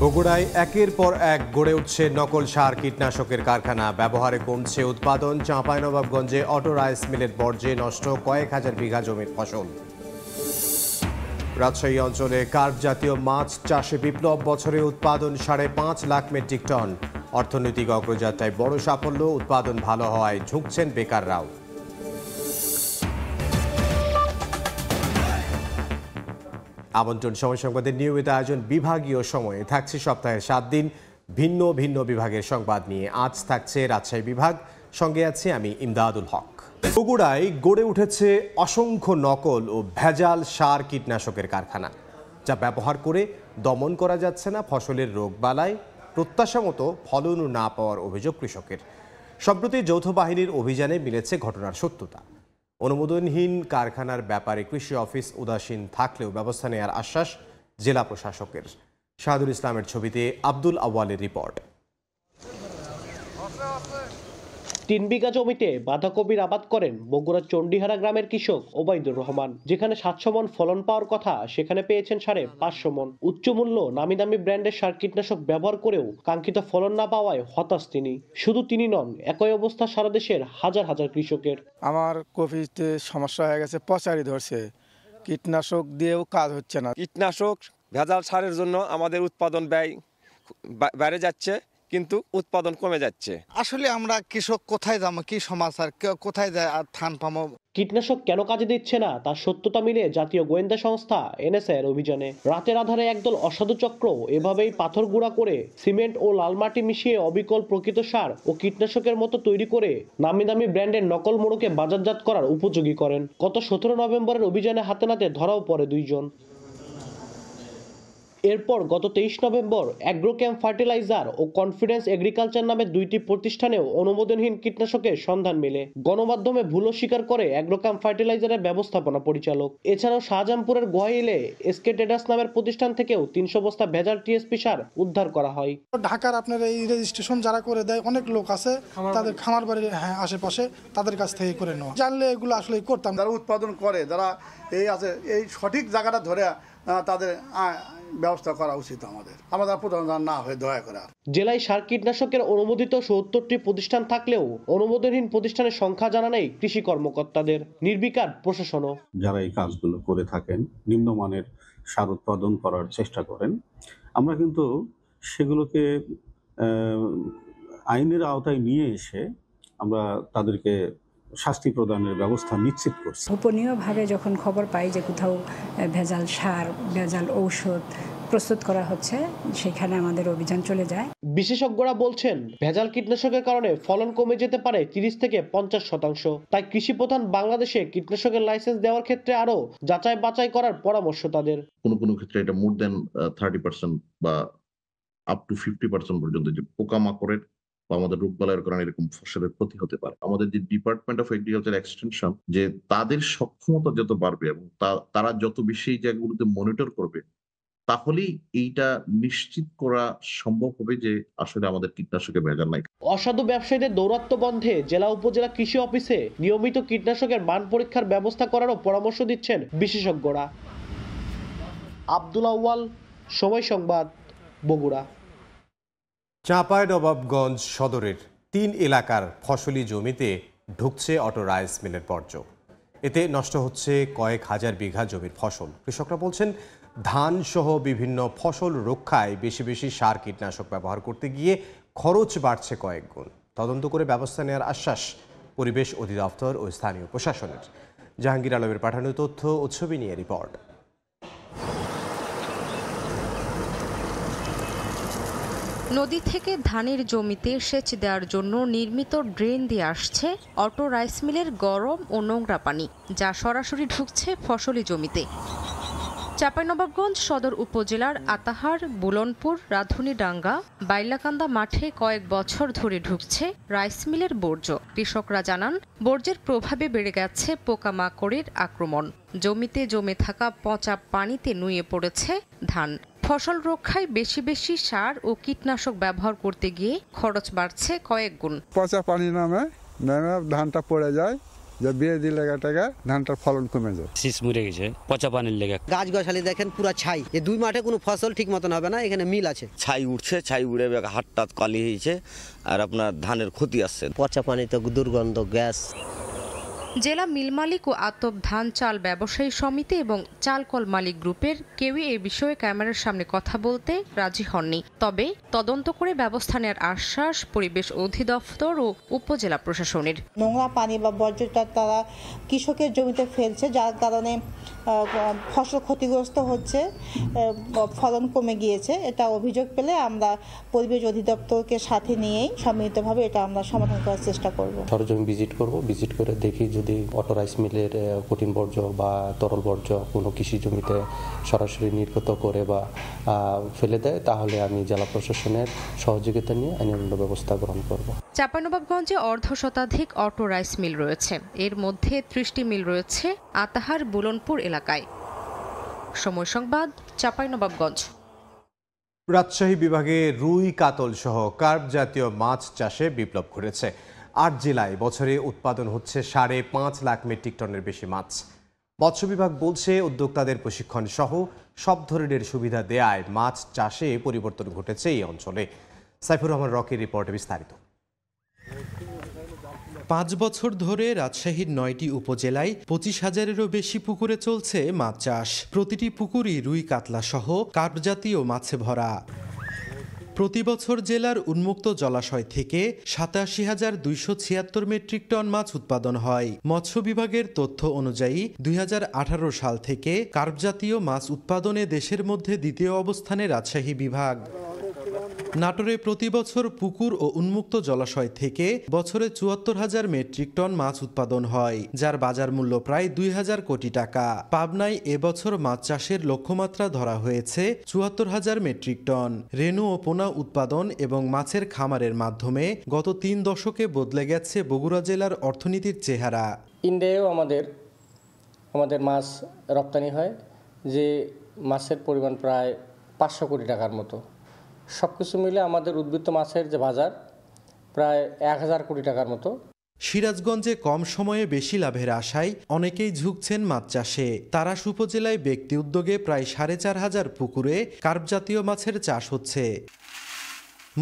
বগুড়ায় একের পর এক গড়ে উঠছে নকল সার কীটনাশকের কারখানা। ব্যবহারে কমছে উৎপাদন। চাঁপাইনবাবগঞ্জে অটো রাইস মিলের বর্জ্যে নষ্ট কয়েক হাজার বিঘা জমির ফসল। রাজশাহী অঞ্চলে কার্প জাতীয় মাছ চাষে বিপ্লব। বছরে উৎপাদন 5.5 লাখ মেট্রিক টন। অর্থনৈতিক অগ্রযাত্রায় বড় সাফল্য। উৎপাদন ভালো হওয়ায় ঝুঁকছেন বেকাররাও। আমন্ত্রণ সময় সংবাদের নিয়মিত আয়োজন বিভাগীয় সময়ে থাকছে সপ্তাহে 7 দিন ভিন্ন ভিন্ন বিভাগের সংবাদ নিয়ে। আজ থাকছে রাজশাহী বিভাগ, সঙ্গে আছে আমি ইমদাদুল হক। বগুড়ায় গড়ে উঠেছে অসংখ্য নকল ও ভেজাল সার কীটনাশকের কারখানা, যা ব্যবহার করে দমন করা যাচ্ছে না ফসলের রোগবালাই। প্রত্যাশা মতো ফলন না পাওয়ার অভিযোগ কৃষকের। সম্প্রতি যৌথ বাহিনীর অভিযানে মিলেছে ঘটনার সত্যতা। অনুমোদনহীন কারখানার ব্যাপারে কৃষি অফিস উদাসীন থাকলেও ব্যবস্থা নেওয়ার আশ্বাস জেলা প্রশাসকের। শাহাদুল ইসলামের ছবিতে আব্দুল আওয়ালের রিপোর্ট। 3 বিঘা জমিতে বাঁধাকপির আবাদ করেন বগুড়ার চণ্ডীহারা গ্রামের কৃষক ওবায়দুর রহমান। যেখানে 700 মন ফলন পাওয়ার কথা, সেখানে পেয়েছেন 550 মন। উচ্চ মূল্য নামি দামি ব্র্যান্ডের সার কীটনাশক ব্যবহার করেও কাঙ্ক্ষিত ফলন না পাওয়ায় হতাশ তিনি। শুধু তিনি নন, একই অবস্থা সারা দেশের হাজার হাজার কৃষকের। আমার কপিতে সমস্যা হয়ে গেছে, পচারি ধরছে, কীটনাশক দিয়েও কাজ হচ্ছে না। কীটনাশক ভেজাল সারের জন্য আমাদের উৎপাদন ব্যয় বেড়ে যাচ্ছে, কিন্তু উৎপাদন কমে যাচ্ছে। আসলে আমরা কৃষক কোথায় যাবো, কি সমাচার, কোথায় যায় আর থান পাবো? কীটনাশক কেন কাজে দিচ্ছে না তার সত্যতা মিলে জাতীয় গোয়েন্দা সংস্থা এনএসআই এর অভিযানে। রাতের আধারে একদল অসাধু চক্র এভাবেই পাথর গুঁড়া করে সিমেন্ট ও লাল মাটি মিশিয়ে অবিকল প্রকৃত সার ও কীটনাশকের মতো তৈরি করে নামি দামি ব্র্যান্ডের নকল মোড়কে বাজারজাত করার উপযোগী করেন। গত 17 নভেম্বরের অভিযানে হাতে নাতে ধরাও পড়ে 2 জন। এরপর গত 23 নভেম্বর অ্যাগ্রোক্যাম্প ফার্টিলাইজার ও কনফিডেন্স এগ্রিকালচার নামে 2টি প্রতিষ্ঠানেও অনুমোদনহীন কীটনাশকের সন্ধান মেলে। গণমাধ্যমে ভুল স্বীকার করে অ্যাগ্রোক্যাম্প ফার্টিলাইজারের ব্যবস্থাপনা পরিচালক। এছাড়াও শাহজাহানপুরের গোয়াইলে এসকে ট্রেডার্স নামের প্রতিষ্ঠান থেকেও 300 বস্তা ভেজাল টিএসপি সার উদ্ধার করা হয়। ঢাকার আপনার এই রেজিস্ট্রেশন যারা করে দেয়, অনেক লোক আছে, তাদের খামার বাড়ির আশেপাশে, তাদের কাছ থেকে করে নেওয়া। জানলে এগুলো আসলে করতাম। যারা উৎপাদন করে, যারা এই আছে, এই সঠিক জায়গাটা ধরে তাদের ব্যবস্থা করা উচিত। আমাদের প্রধান না হয়ে দয়া করে। জেলায় সার কীটনাশকের অনুমোদিত 70টি প্রতিষ্ঠান থাকলেও অনুমোদনহীন প্রতিষ্ঠানের সংখ্যা জানা নেই কৃষি কর্মকর্তাদের। নির্বিকার প্রশাসনও। যারা এই কাজগুলো করে থাকেন, নিম্নমানের সার উৎপাদন করার চেষ্টা করেন, আমরা কিন্তু সেগুলোকে আইনের আওতায় নিয়ে এসে আমরা তাদেরকে শাস্তি প্রদানের ব্যবস্থা নিশ্চিত করছে। গোপনীয়ভাবে যখন খবর পাই যে কোথাও ভেজাল সার, ভেজাল ঔষধ প্রস্তুত করা হচ্ছে, সেখানে আমাদের অভিযান চলে যায়। বিশেষজ্ঞরা বলছেন, ভেজাল কীটনাশকের কারণে ফলন কমে যেতে পারে 30 থেকে 50%। তাই কৃষি প্রধান বাংলাদেশে কীটনাশকের লাইসেন্স দেওয়ার ক্ষেত্রে আরো যাচাই বাছাই করার পরামর্শ তাদের। কোনো ক্ষেত্রে এটা মোর দেন 30% বা আপ টু 50% পর্যন্ত যে পোকামাকড়ের বা আমাদের রোগবালাইয়ের কারণে এরকম ফসলের ক্ষতি হতে পারে। আমাদের যে ডিপার্টমেন্ট অফ এগ্রিকালচার এক্সটেনশন, যে তাদের সক্ষমতা যত বাড়বে এবং তারা যত বেশি এই জায়গাগুলোতে মনিটর করবে, তাহলেই এইটা নিশ্চিত করা সম্ভব হবে যে আসলে আমাদের কীটনাশকে ভেজাল নাই। অসাধু ব্যবসায়ীদের দৌরাত্ম্য বন্ধে জেলা উপজেলা কৃষি অফিসে নিয়মিত কীটনাশকের মান পরীক্ষার ব্যবস্থা করারও পরামর্শ দিচ্ছেন বিশেষজ্ঞরা। আব্দুল আওয়াল, সময় সংবাদ, বগুড়া। চাঁপাইনবাবগঞ্জ সদরের 3 এলাকার ফসলি জমিতে ঢুকছে অটো রাইস মিলের বর্জ্য। এতে নষ্ট হচ্ছে কয়েক হাজার বিঘা জমির ফসল। কৃষকরা বলছেন, ধান সহ বিভিন্ন ফসল রক্ষায় বেশি বেশি সার কীটনাশক ব্যবহার করতে গিয়ে খরচ বাড়ছে কয়েক গুণ। তদন্ত করে ব্যবস্থা নেওয়ার আশ্বাস পরিবেশ অধিদপ্তর ও স্থানীয় প্রশাসনের। জাহাঙ্গীর আলমের পাঠানো তথ্য ও ছবি নিয়ে রিপোর্ট। নদী থেকে ধানের জমিতে সেচ দেওয়ার জন্য নির্মিত ড্রেন দিয়ে আসছে অটো রাইস মিলের গরম ও নোংরা পানি, যা সরাসরি ঢুকছে ফসলি জমিতে। চাঁপাইনবাবগঞ্জ সদর উপজেলার আতাহার, বুলনপুর, রাধুনীডাঙ্গা, বাইলাকান্দা মাঠে কয়েক বছর ধরে ঢুকছে রাইস মিলের বর্জ্য। কৃষকরা জানান, বর্জ্যের প্রভাবে বেড়ে গেছে পোকামাকড়ের আক্রমণ। জমিতে জমে থাকা পচা পানিতে নুয়ে পড়েছে ধান। ফসল রক্ষায় বেশি বেশি সার ও কীটনাশক ব্যবহার করতে গিয়ে খরচ বাড়ছে কয়েক গুণ। পচা পানি নামে ধানটা পড়ে যায়, যে বিরোধী লেগে টাকা ধানটার ফলন কমে যায়। শীষ মরে গেছে পচা পানির লেগে। গাছ গাছালি দেখেন পুরো ছাই, এই 2 মাঠে কোনো ফসল ঠিক মতন হবে না। এখানে মিল আছে, ছাই উঠছে, ছাই উড়ে হাটটা কালি হয়েছে আর আপনার ধানের ক্ষতি আসছে। পচা পানিতে দুর্গন্ধ, গ্যাস। জেলা মিল মালিক ও আতপ ধান চাল ব্যবসায়ী সমিতি এবং চালকল মালিক গ্রুপের কেউই এ বিষয়ে ক্যামেরার সামনে কথা বলতে রাজি হননি। তবে তদন্ত করে ব্যবস্থা নেওয়ার আশ্বাস পরিবেশ অধিদপ্তর ও উপজেলা প্রশাসনের। নোংরা পানি বা বর্জ্যটা তারা কৃষকের জমিতে ফেলছে, যার কারণে ফসল ক্ষতিগ্রস্ত হচ্ছে, ফলন কমে গিয়েছে। এটা অভিযোগ পেলে আমরা পরিবেশ অধিদপ্তরকে সাথে নিয়েই সম্মিলিতভাবে এটা আমরা সমাধান করার চেষ্টা করব। সরজমি ভিজিট করে দেখি যদি অটো রাইস মিলের কঠিন বর্জ্য বা তরল বর্জ্য কোনো কৃষি জমিতে সরাসরি নির্গত করে বা ফেলে দেয়, তাহলে আমি জেলা প্রশাসনের সহযোগিতা নিয়ে আইনানুগ ব্যবস্থা গ্রহণ করব। চাঁপাইনবাবগঞ্জে 1/2 শতাধিক অটো রাইস মিল রয়েছে। এর মধ্যে 30টি মিল রয়েছে আতাহার বুলনপুর এলাকায়। সময় সংবাদ, চাঁপাইনবাবগঞ্জ। রাজশাহী বিভাগে রুই, কাতল সহ কার্প জাতীয় মাছ চাষে বিপ্লব ঘটেছে। 8 জেলায় বছরে উৎপাদন হচ্ছে 5.5 লাখ মেট্রিক টনের বেশি মাছ। মৎস্য বিভাগ বলছে উদ্যোক্তাদের প্রশিক্ষণ সহ সব ধরনের সুবিধা দেয়ায় মাছ চাষে পরিবর্তন ঘটেছে এই অঞ্চলে। সাইফুর রহমান রকির রিপোর্টে বিস্তারিত। 5 বছর ধরে রাজশাহীর 9টি উপজেলায় 25,000-এরও বেশি পুকুরে চলছে মাছ চাষ। প্রতিটি পুকুরই রুই, কাতলা সহ কার্প জাতীয় মাছে ভরা। প্রতি বছর জেলার উন্মুক্ত জলাশয় থেকে 87,276 মেট্রিক টন মাছ উৎপাদন হয়। মৎস্য বিভাগের তথ্য অনুযায়ী 2018 সাল থেকে কার্প জাতীয় মাছ উৎপাদনে দেশের মধ্যে দ্বিতীয় অবস্থানে রাজশাহী বিভাগ। নাটোরে প্রতি বছর পুকুর ও উন্মুক্ত জলাশয় থেকে বছরে 74,000 মেট্রিক টন মাছ উৎপাদন হয়, যার বাজার মূল্য প্রায় 2,000 কোটি টাকা। পাবনায় এবছর মাছ চাষের লক্ষ্যমাত্রা ধরা হয়েছে 74,000 মেট্রিক টন। রেণু ও পোনা উৎপাদন এবং মাছের খামারের মাধ্যমে গত 3 দশকে বদলে গেছে বগুড়া জেলার অর্থনীতির চেহারা। ইন্ডিয়ায়ও আমাদের মাছ রপ্তানি হয়, যে মাছের পরিমাণ প্রায় 500 কোটি টাকার মতো। সব কিছু মিলে আমাদের উদ্বৃত্ত মাছের যে বাজার প্রায় 1,000 কোটি টাকার মতো। সিরাজগঞ্জে কম সময়ে বেশি লাভের আশায় অনেকেই ঝুঁকছেন মাছ চাষে। তারাস উপজেলায় ব্যক্তি উদ্যোগে প্রায় 4,500 পুকুরে কার্প জাতীয় মাছের চাষ হচ্ছে।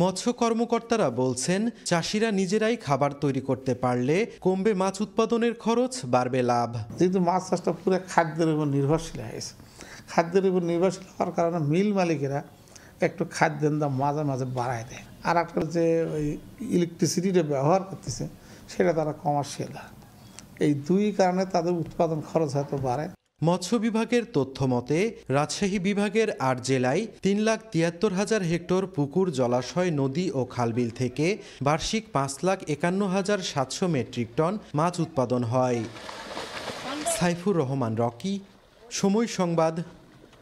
মৎস্য কর্মকর্তারা বলছেন, চাষিরা নিজেরাই খাবার তৈরি করতে পারলে কমবে মাছ উৎপাদনের খরচ, বাড়বে লাভ। যেহেতু মাছ চাষটা পুরো খাদ্যের উপর নির্ভরশীল হয়েছে, খাদ্যের উপর নির্ভরশীল হওয়ার কারণে মিল মালিকেরা একটু খাদ্যের দাম মাঝে মাঝে বাড়ায় দেয়। আর একটা যে ওই ইলেকট্রিসিটিটা ব্যবহার করতেছে সেটা তারা কমার্শিয়াল, এই 2 কারণে তাদের উৎপাদন খরচ হয়তো বাড়ে। মৎস্য বিভাগের তথ্য মতে রাজশাহী বিভাগের 8 জেলায় 3,73,000 হেক্টর পুকুর, জলাশয়, নদী ও খালবিল থেকে বার্ষিক 5,51,700 মেট্রিক টন মাছ উৎপাদন হয়। সাইফুর রহমান রকি, সময় সংবাদ,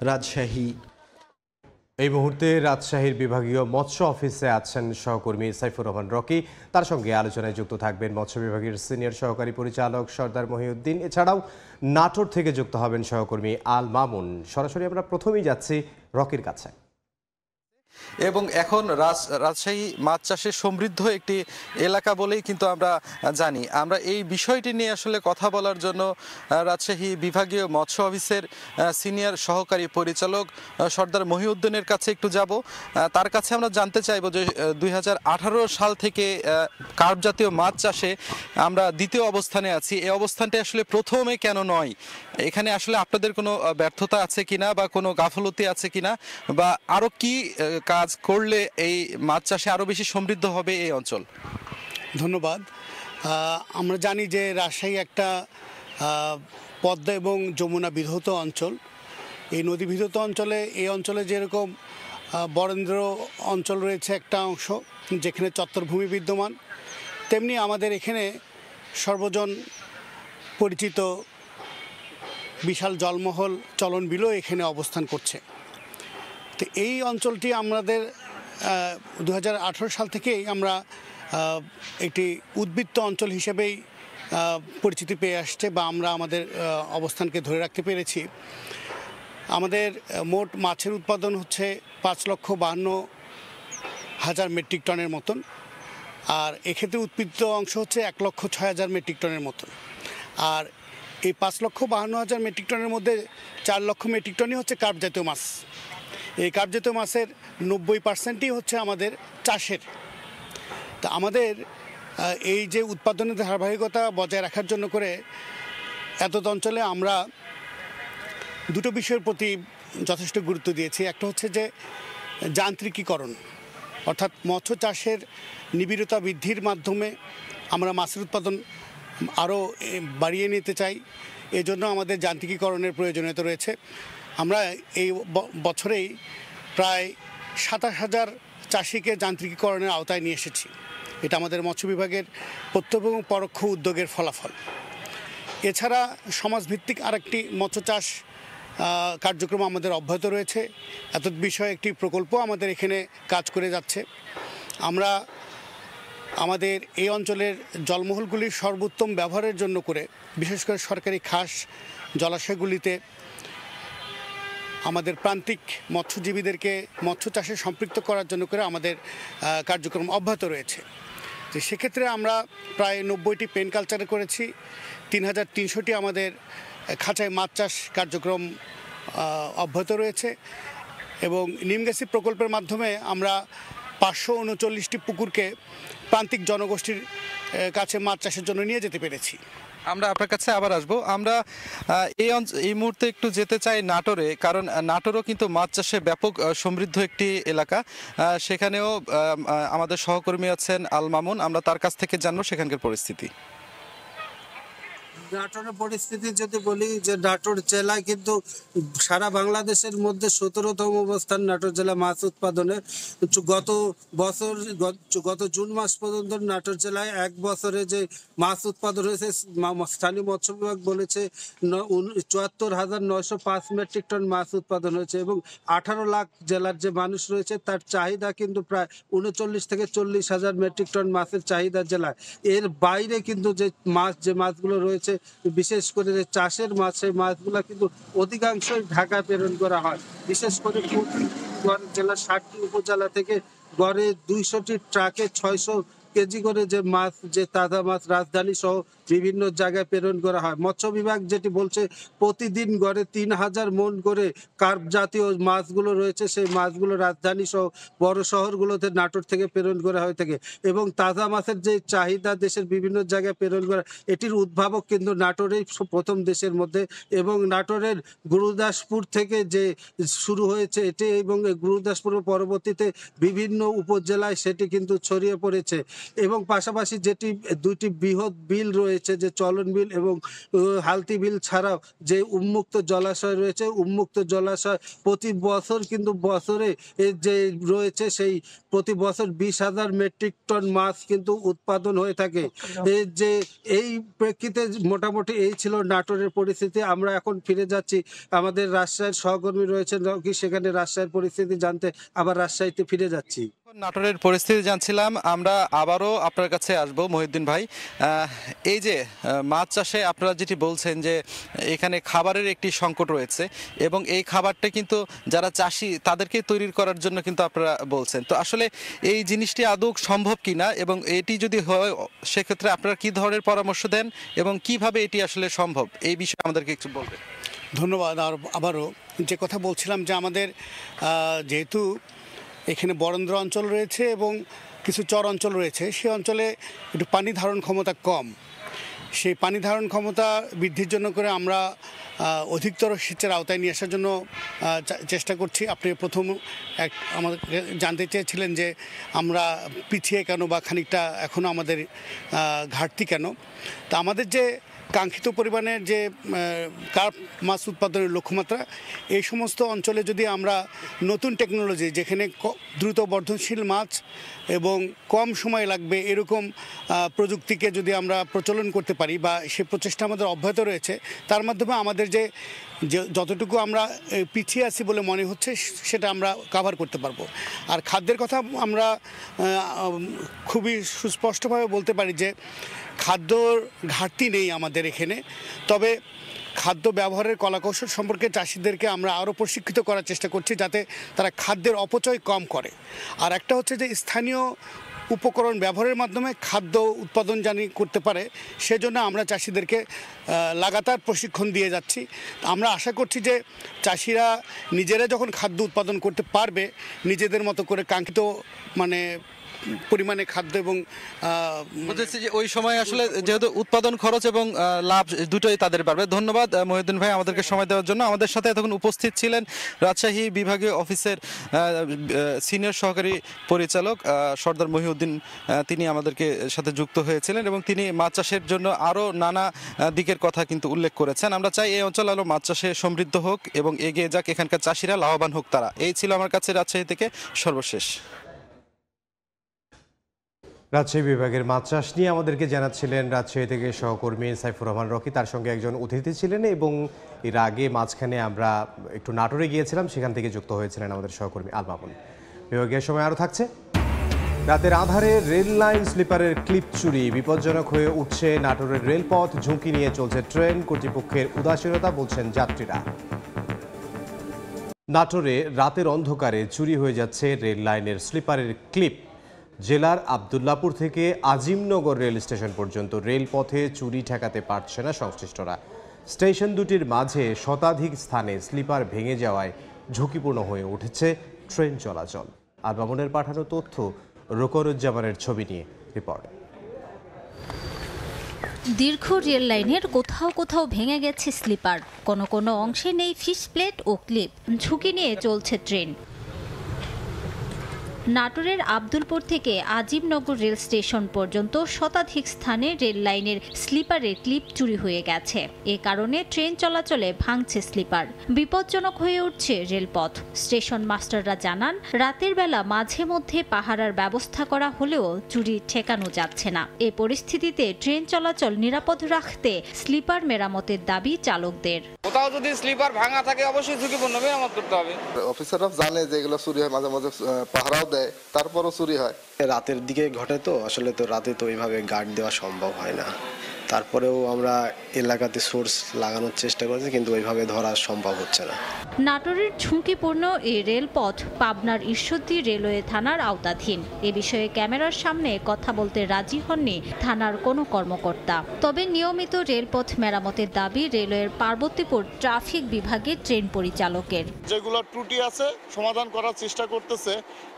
রাজশাহী। এই মুহূর্তে রাজশাহীর বিভাগীয় মৎস্য অফিসে আছেন সহকর্মী সাইফুর রহমান রকি। তার সঙ্গে আলোচনায় যুক্ত থাকবেন মৎস্য বিভাগের সিনিয়র সহকারী পরিচালক সর্দার মহিউদ্দিন। এছাড়াও নাটোর থেকে যুক্ত হবেন সহকর্মী আল মামুন। সরাসরি আমরা প্রথমেই যাচ্ছি রকির কাছে। এবং এখন রাজশাহী মাছ চাষে সমৃদ্ধ একটি এলাকা বলেই কিন্তু আমরা জানি। আমরা এই বিষয়টি নিয়ে আসলে কথা বলার জন্য রাজশাহী বিভাগীয় মৎস্য অফিসের সিনিয়র সহকারী পরিচালক সর্দার মহিউদ্দিনের কাছে একটু যাব। তার কাছে আমরা জানতে চাইব যে 2018 সাল থেকে কার্প জাতীয় মাছ চাষে আমরা দ্বিতীয় অবস্থানে আছি। এই অবস্থানটা আসলে প্রথমে কেন নয়? এখানে আসলে আপনাদের কোনো ব্যর্থতা আছে কিনা বা কোনো গাফলতি আছে কিনা, বা আরও কি কাজ করলে এই মাছ চাষে আরও বেশি সমৃদ্ধ হবে এই অঞ্চল? ধন্যবাদ। আমরা জানি যে রাজশাহী একটা পদ্মা এবং যমুনা বিধৌত অঞ্চল। এই নদী বিধৌত অঞ্চলে এই অঞ্চলে যেরকম বরেন্দ্র অঞ্চল রয়েছে একটা অংশ যেখানে চত্বরভূমি বিদ্যমান, তেমনি আমাদের এখানে সর্বজন পরিচিত বিশাল জলমহল চলন বিলও এখানে অবস্থান করছে। তো এই অঞ্চলটি আমাদের 2018 সাল থেকেই আমরা একটি উদ্বৃত্ত অঞ্চল হিসেবেই পরিচিতি পেয়ে আসছে, বা আমরা আমাদের অবস্থানকে ধরে রাখতে পেরেছি। আমাদের মোট মাছের উৎপাদন হচ্ছে 5,52,000 মেট্রিক টনের মতন, আর এক্ষেত্রে উৎপৃত্ত অংশ হচ্ছে 1,06,000 মেট্রিক টনের মতন। আর এই 5,52,000 মেট্রিক টনের মধ্যে 4 লক্ষ মেট্রিক টনই হচ্ছে কার্প জাতীয় মাছ। এই কার্প জাতীয় মাছের 90%ই হচ্ছে আমাদের চাষের। তা আমাদের এই যে উৎপাদনের ধারাবাহিকতা বজায় রাখার জন্য করে এতদ অঞ্চলে আমরা দুটো বিষয়ের প্রতি যথেষ্ট গুরুত্ব দিয়েছি। একটা হচ্ছে যে যান্ত্রিকীকরণ, অর্থাৎ মৎস্য চাষের নিবিড়তা বৃদ্ধির মাধ্যমে আমরা মাছের উৎপাদন আরও বাড়িয়ে নিতে চাই। এজন্য আমাদের যান্ত্রিকীকরণের প্রয়োজনীয়তা রয়েছে। আমরা এই বছরেই প্রায় 27,000 চাষিকে যান্ত্রিকীকরণের আওতায় নিয়ে এসেছি। এটা আমাদের মৎস্য বিভাগের প্রত্যক্ষ এবং পরোক্ষ উদ্যোগের ফলাফল। এছাড়া সমাজভিত্তিক আরেকটি মৎস্য চাষ কার্যক্রম আমাদের অব্যাহত রয়েছে। এত বিষয়ে একটি প্রকল্প আমাদের এখানে কাজ করে যাচ্ছে। আমরা আমাদের এই অঞ্চলের জলমহলগুলির সর্বোত্তম ব্যবহারের জন্য করে বিশেষ করে সরকারি খাস জলাশয়গুলিতে আমাদের প্রান্তিক মৎস্যজীবীদেরকে মৎস্য চাষে সম্পৃক্ত করার জন্য করে আমাদের কার্যক্রম অব্যাহত রয়েছে। তো সেক্ষেত্রে আমরা প্রায় 90টি পেন কালচারে করেছি, 3,300টি আমাদের খাঁচায় মাছ চাষ কার্যক্রম অব্যাহত রয়েছে এবং নিমগাছি প্রকল্পের মাধ্যমে আমরা 539টি পুকুরকে প্রান্তিক জনগোষ্ঠীর কাছে মাছ চাষের জন্য নিয়ে যেতে পেরেছি। আমরা আপনার কাছে আবার আসবো। আমরা এই মুহূর্তে একটু যেতে চাই নাটোরে, কারণ নাটোরও কিন্তু মাছ চাষে ব্যাপক সমৃদ্ধ একটি এলাকা। সেখানেও আমাদের সহকর্মী আছেন আল মামুন, আমরা তার কাছ থেকে জানবো সেখানকার পরিস্থিতি। নাটোরের পরিস্থিতি যদি বলি যে নাটোর জেলা কিন্তু সারা বাংলাদেশের মধ্যে 17তম অবস্থান নাটোর জেলা মাছ উৎপাদনে। গত জুন মাস পর্যন্ত নাটোর জেলায় এক বছরে যে মাছ উৎপাদন হয়েছে স্থানীয় মৎস্য বিভাগ বলেছে 74,905 মেট্রিক টন মাছ উৎপাদন হয়েছে এবং 18 লাখ জেলার যে মানুষ রয়েছে তার চাহিদা কিন্তু প্রায় 39 থেকে 40,000 মেট্রিক টন মাছের চাহিদা জেলায়। এর বাইরে কিন্তু যে মাছগুলো রয়েছে বিশেষ করে যে চাষের মাছ, সেই মাছগুলো কিন্তু অধিকাংশই ঢাকা প্রেরণ করা হয়। বিশেষ করে জেলার 60টি উপজেলা থেকে গড়ে 200টি ট্রাকে 600 কেজি করে যে মাছ, যে তাজা মাছ রাজধানী সহ বিভিন্ন জায়গায় প্রেরণ করা হয়। মৎস্য বিভাগ যেটি বলছে প্রতিদিন গড়ে 3,000 মন করে কার্প জাতীয় মাছগুলো রয়েছে, সেই মাছগুলো রাজধানী সহ বড় শহরগুলোতে নাটোর থেকে প্রেরণ করা হয়ে থাকে এবং তাজা মাছের যে চাহিদা দেশের বিভিন্ন জায়গায় প্রেরণ করা, এটির উদ্ভাবক কিন্তু নাটোরেই প্রথম দেশের মধ্যে। এবং নাটোরের গুরুদাসপুর থেকে যে শুরু হয়েছে এটি এবং গুরুদাসপুরের পরবর্তীতে বিভিন্ন উপজেলায় সেটি কিন্তু ছড়িয়ে পড়েছে। এবং পাশাপাশি যেটি দুইটি বৃহৎ বিল রয়েছে, যে চলন বিল এবং হালতি বিল ছাড়াও যে উন্মুক্ত জলাশয় রয়েছে, উন্মুক্ত জলাশয় প্রতি বছর কিন্তু বছরে যে রয়েছে সেই প্রতি বছর 20,000 মেট্রিক টন মাছ কিন্তু উৎপাদন হয়ে থাকে। এই প্রেক্ষিতে মোটামুটি এই ছিল নাটোরের পরিস্থিতি। আমরা এখন ফিরে যাচ্ছি, আমাদের রাজশাহীর সহকর্মী রয়েছেন কি সেখানে রাজশাহীর পরিস্থিতি জানতে আবার রাজশাহীতে ফিরে যাচ্ছি। নাটোরের পরিস্থিতি জানছিলাম, আমরা আবারও আপনার কাছে আসবো মহিউদ্দিন ভাই। এই যে মাছ চাষে আপনারা যেটি বলছেন যে এখানে খাবারের একটি সংকট রয়েছে এবং এই খাবারটা কিন্তু যারা চাষি তাদেরকে তৈরি করার জন্য কিন্তু আপনারা বলছেন, তো আসলে এই জিনিসটি আদৌ সম্ভব কিনা এবং এটি যদি হয় সেক্ষেত্রে আপনারা কি ধরনের পরামর্শ দেন এবং কিভাবে এটি আসলে সম্ভব, এই বিষয়ে আমাদেরকে একটু বলবেন। ধন্যবাদ। আর আবারও যে কথা বলছিলাম যে আমাদের যেহেতু এখানে বরেন্দ্র অঞ্চল রয়েছে এবং কিছু চর অঞ্চল রয়েছে, সেই অঞ্চলে একটু পানি ধারণ ক্ষমতা কম। সেই পানি ধারণ ক্ষমতা বৃদ্ধির জন্য করে আমরা অধিকতর সেচের আওতায় নিয়ে আসার জন্য চেষ্টা করছি। আপনি প্রথম আমাদের জানতে চেয়েছিলেন যে আমরা পিছিয়ে কেন বা খানিকটা এখনও আমাদের ঘাটতি কেন। তা আমাদের যে কাঙ্ক্ষিত পরিমাণের যে কার্প মাছ উৎপাদনের লক্ষ্যমাত্রা, এই সমস্ত অঞ্চলে যদি আমরা নতুন টেকনোলজি, যেখানে দ্রুত বর্ধনশীল মাছ এবং কম সময় লাগবে এরকম প্রযুক্তিকে যদি আমরা প্রচলন করতে পারি বা সে প্রচেষ্টা আমাদের অব্যাহত রয়েছে, তার মাধ্যমে আমাদের যে যতটুকু আমরা পিছিয়ে আছি বলে মনে হচ্ছে সেটা আমরা কভার করতে পারবো। আর খাদ্যের কথা আমরা খুবই সুস্পষ্টভাবে বলতে পারি যে খাদ্যর ঘাটতি নেই আমাদের এখানে, তবে খাদ্য ব্যবহারের কলাকৌশল সম্পর্কে চাষিদেরকে আমরা আরও প্রশিক্ষিত করার চেষ্টা করছি যাতে তারা খাদ্যের অপচয় কম করে। আর একটা হচ্ছে যে স্থানীয় উপকরণ ব্যবহারের মাধ্যমে খাদ্য উৎপাদন জানি করতে পারে, সেজন্য আমরা চাষিদেরকে লাগাতার প্রশিক্ষণ দিয়ে যাচ্ছি। আমরা আশা করছি যে চাষিরা নিজেরা যখন খাদ্য উৎপাদন করতে পারবে, নিজেদের মতো করে কাঙ্ক্ষিত পরিমাণে খাদ্য এবং বুঝেছি যে ওই সময় আসলে যেহেতু উৎপাদন খরচ এবং লাভ দুটোই তাদের পারবে। ধন্যবাদ মহিউদ্দিন ভাই আমাদেরকে সময় দেওয়ার জন্য। আমাদের সাথে এতক্ষণ উপস্থিত ছিলেন রাজশাহী বিভাগীয় অফিসের সিনিয়র সহকারী পরিচালক সর্দার মহিউদ্দিন, তিনি আমাদেরকে সাথে যুক্ত হয়েছিলেন এবং তিনি মাছ চাষের জন্য আরও নানা দিকের কথা কিন্তু উল্লেখ করেছেন। আমরা চাই এই অঞ্চল আরও মাছ চাষে সমৃদ্ধ হোক এবং এগিয়ে যাক, এখানকার চাষিরা লাভবান হোক তারা। এই ছিল আমার কাছে রাজশাহী থেকে সর্বশেষ। রাজশাহী বিভাগের মাছ চাষ নিয়ে আমাদেরকে জানাচ্ছিলেন রাজশাহী থেকে সহকর্মী সাইফুর রহমান রকি, তার সঙ্গে একজন অতিথি ছিলেন এবং এর আগে মাঝখানে আমরা একটু নাটোরে গিয়েছিলাম, সেখান থেকে যুক্ত হয়েছিলেন আমাদের সহকর্মী আল মামুন। বিভাগীয় সময় আরও থাকছে। রাতের আধারে রেল লাইন স্লিপারের ক্লিপ চুরি, বিপজ্জনক হয়ে উঠছে নাটোরের রেলপথ, ঝুঁকি নিয়ে চলছে ট্রেন, কর্তৃপক্ষের উদাসীনতা বলছেন যাত্রীরা। নাটোরে রাতের অন্ধকারে চুরি হয়ে যাচ্ছে রেল লাইনের স্লিপারের ক্লিপ। জেলার আবদুল্লাপুর থেকে আজিমনগর রেল স্টেশন পর্যন্ত রেলপথে চুরি ঠেকাতে পারছে না সংশ্লিষ্টরা। স্টেশন দুটির মাঝে শতাধিক স্থানে স্লিপার ভেঙে যাওয়ায় ঝুঁকিপূর্ণ হয়ে উঠেছে ট্রেন চলাচল। আর বামনের পাঠানো তথ্য রোকনুজ্জামানের ছবি নিয়ে রিপোর্ট। দীর্ঘ রেল লাইনের কোথাও কোথাও ভেঙে গেছে স্লিপার, কোনো কোনো অংশে নেই ফিশ প্লেট ও ক্লিপ, ঝুঁকি নিয়ে চলছে ট্রেন। নাটোরের আবদুলপুর থেকে আজিমনগর রেল স্টেশন পর্যন্ত শতাধিক স্থানে রেল লাইনের স্লিপারের ক্লিপ চুরি হয়ে গেছে। এ কারণে ট্রেন চলাচলে ভাঙছে স্লিপার, বিপজ্জনক হয়ে উঠছে রেলপথ। স্টেশন মাস্টাররা জানান, রাতের বেলা মাঝে মধ্যে পাহারার ব্যবস্থা করা হলেও চুরি ঠেকানো যাচ্ছে না। এ পরিস্থিতিতে ট্রেন চলাচল নিরাপদ রাখতে স্লিপার মেরামতের দাবি চালকদের। কোথাও যদি স্লিপার ভাঙা থাকে অবশ্যই ঝুঁকিপূর্ণ মেরামত করতে হবে। অফিসাররা জানে যে এগুলো চুরি হয়, মাঝে মাঝে পাহারাও দেয়, তারপরও চুরি হয়। রাতের দিকে ঘটে তো, আসলে তো রাতে তো এইভাবে গার্ড দেওয়া সম্ভব হয় না। তারপরেও আমরা এলাকাতে সোর্স লাগানোর চেষ্টা করছি, কিন্তু ওইভাবে ধরা সম্ভব হচ্ছে না। নাটোরের ঝুঁকিপূর্ণ এই রেলপথ পাবনার ঈশ্বরদী রেলওয়ে থানার আওতাধীন। এ বিষয়ে ক্যামেরার সামনে কথা বলতে রাজি হননি থানার কোনো কর্মকর্তা। তবে নিয়মিত রেলপথ মেরামতের দাবি রেলওয়ের পার্বতীপুর ট্রাফিক বিভাগের ট্রেন পরিচালকের। যেগুলো ত্রুটি আছে সমাধান করার চেষ্টা করতেছে,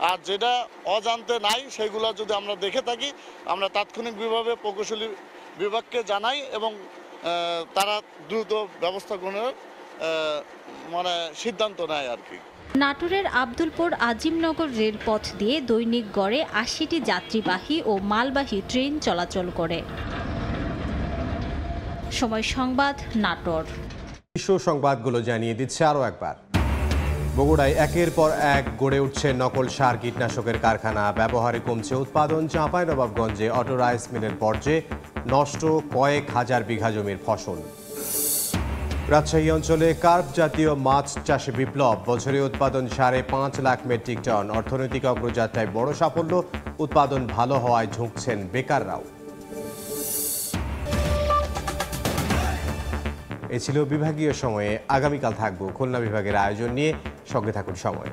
আর যেটা অজান্তে নাই সেগুলো যদি আমরা দেখে থাকি আমরা তাৎক্ষণিকভাবে প্রকৌশলী বিভাগকে জানাই এবং তারা দ্রুত ব্যবস্থা গ্রহণের সিদ্ধান্ত নেয় আর কি। নাটোরের আবদুলপুর আজিমনগর রেলপথ দিয়ে দৈনিক গড়ে ৮০টি যাত্রীবাহী ও মালবাহী ট্রেন চলাচল করে। সময় সংবাদ, নাটোর। বিশ্ব সংবাদগুলো জানিয়ে দিচ্ছে আরও একবার। বগুড়ায় একের পর এক গড়ে উঠছে নকল সার কীটনাশকের কারখানা, ব্যবহারে কমছে উৎপাদন। চাঁপাইনবাবগঞ্জে অটো রাইস মিলের বর্জ্যে নষ্ট কয়েক হাজার বিঘা জমির ফসল। রাজশাহী অঞ্চলে কার্প জাতীয় মাছ চাষে বিপ্লব, বছরে উৎপাদন 5.5 লাখ মেট্রিক টন। অর্থনৈতিক অগ্রযাত্রায় বড় সাফল্য, উৎপাদন ভালো হওয়ায় ঝুঁকছেন বেকাররাও। এ ছিল বিভাগীয় সময়ে। আগামীকাল থাকবো খুলনা বিভাগের আয়োজন নিয়ে, সঙ্গে থাকুন সময়।